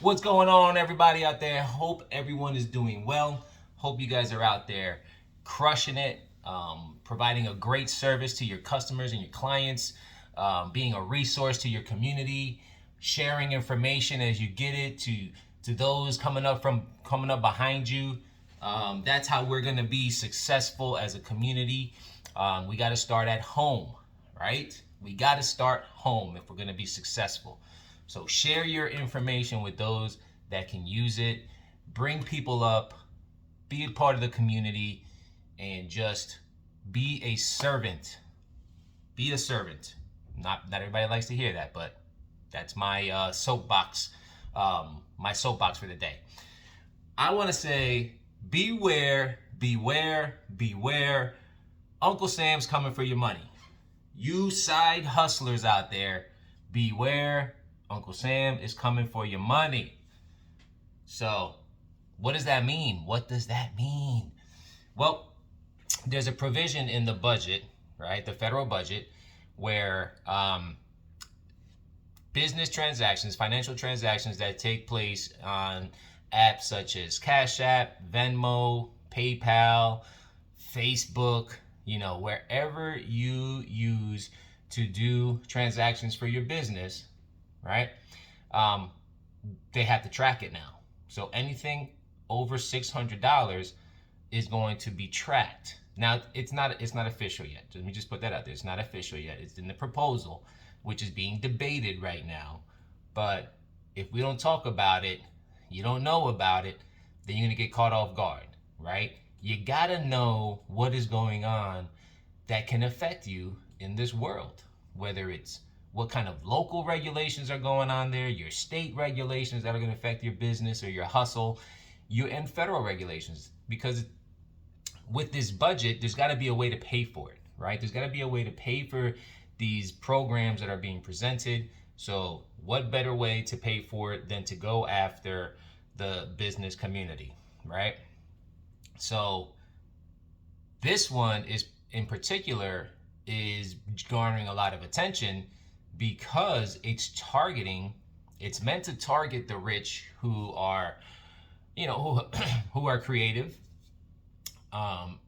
What's going on, everybody out there? Hope everyone is doing well. Hope you guys are out there crushing it, providing a great service to your customers and your clients, being a resource to your community, sharing information as you get it to those coming up behind you. That's how we're gonna be successful as a community. We got to start at home, right? We got to start home if we're going to be successful. So share your information with those that can use it. Bring people up, be a part of the community, and just be a servant. Be a servant. Not everybody likes to hear that, but that's my soapbox. My soapbox for the day. I want to say, beware, beware, beware. Uncle Sam's coming for your money. You side hustlers out there, beware. Uncle Sam is coming for your money. So, what does that mean? What does that mean? Well, there's a provision in the budget, right? The federal budget, where business transactions, financial transactions that take place on apps such as Cash App, Venmo, PayPal, Facebook, wherever you use to do transactions for your business, right? They have to track it now. So anything over $600 is going to be tracked. Now it's not official yet. Let me just put that out there. It's not official yet. It's in the proposal, which is being debated right now. But if we don't talk about it, you don't know about it, then you're gonna get caught off guard, right? You gotta know what is going on that can affect you in this world, whether it's what kind of local regulations are going on there, your state regulations that are going to affect your business or your hustle, and federal regulations. Because with this budget, there's got to be a way to pay for it, right? There's got to be a way to pay for these programs that are being presented. So what better way to pay for it than to go after the business community, right? So this one is in particular is garnering a lot of attention because it's meant to target the rich who are, who are creative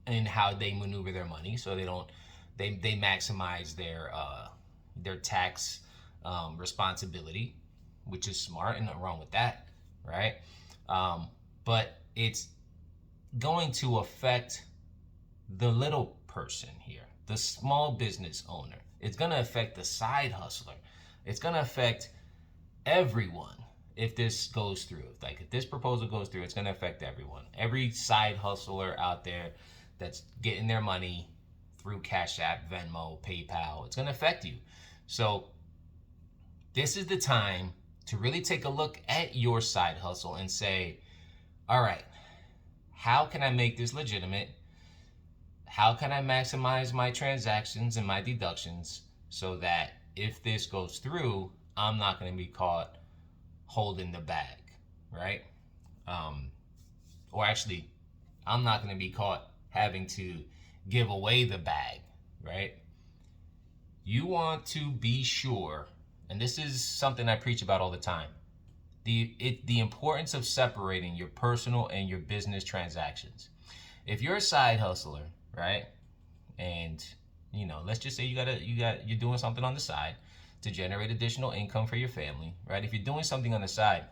in how they maneuver their money, so they maximize their tax responsibility, which is smart and nothing wrong with that, right? But it's going to affect the little person here, the small business owner. It's going to affect the side hustler. It's going to affect everyone if this goes through. Like, if this proposal goes through, it's going to affect everyone. Every side hustler out there that's getting their money through Cash App, Venmo, PayPal, it's going to affect you. So this is the time to really take a look at your side hustle and say, all right, how can I make this legitimate? How can I maximize my transactions and my deductions so that if this goes through, I'm not going to be caught holding the bag, right? Or actually, I'm not going to be caught having to give away the bag, right? You want to be sure, and this is something I preach about all the time, the importance of separating your personal and your business transactions. If you're a side hustler, right, and let's just say you're doing something on the side to generate additional income for your family, right? If you're doing something on the side,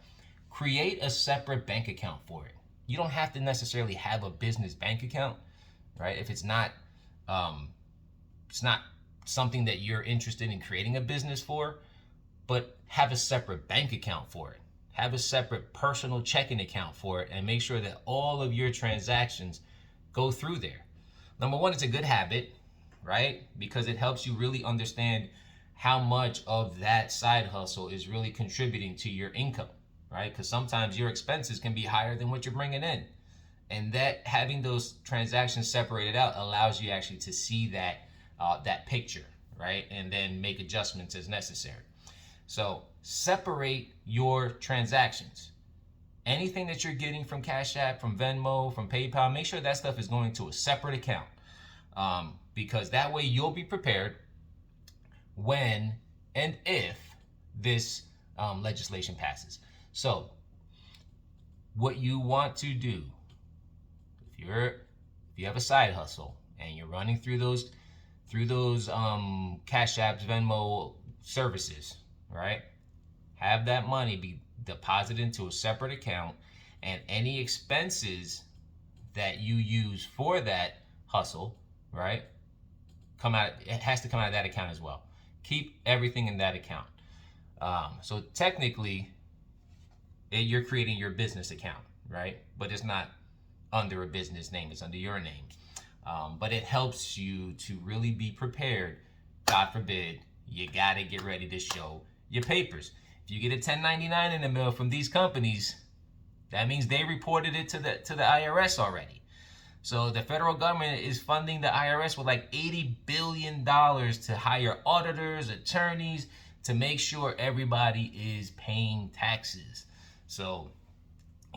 create a separate bank account for it. You don't have to necessarily have a business bank account, right? If it's not something that you're interested in creating a business for, but have a separate bank account for it. Have a separate personal checking account for it, and make sure that all of your transactions go through there. Number one, it's a good habit, right? Because it helps you really understand how much of that side hustle is really contributing to your income, right? Because sometimes your expenses can be higher than what you're bringing in. And that having those transactions separated out allows you actually to see that picture, right? And then make adjustments as necessary. So separate your transactions. Anything that you're getting from Cash App, from Venmo, from PayPal, make sure that stuff is going to a separate account, because that way you'll be prepared when and if this legislation passes. So what you want to do, if you have a side hustle and you're running through those Cash Apps, Venmo services, right? Have that money be deposited into a separate account, and any expenses that you use for that hustle, right, it has to come out of that account as well. Keep everything in that account. So technically, you're creating your business account, right? But it's not under a business name, it's under your name. But it helps you to really be prepared. God forbid, you gotta get ready to show your papers. If you get a 1099 in the mail from these companies, that means they reported it to the IRS already. So the federal government is funding the IRS with like $80 billion to hire auditors, attorneys, to make sure everybody is paying taxes. So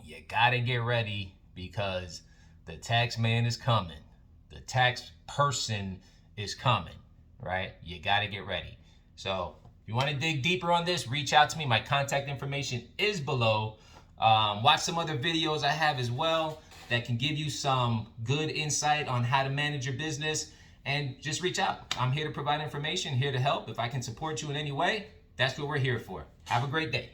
you gotta get ready, because the tax man is coming. The tax person is coming, right? You gotta get ready. So if you want to dig deeper on this, reach out to me. My contact information is below. Watch some other videos I have as well that can give you some good insight on how to manage your business, and just reach out. I'm here to provide information, here to help. If I can support you in any way, that's what we're here for. Have a great day.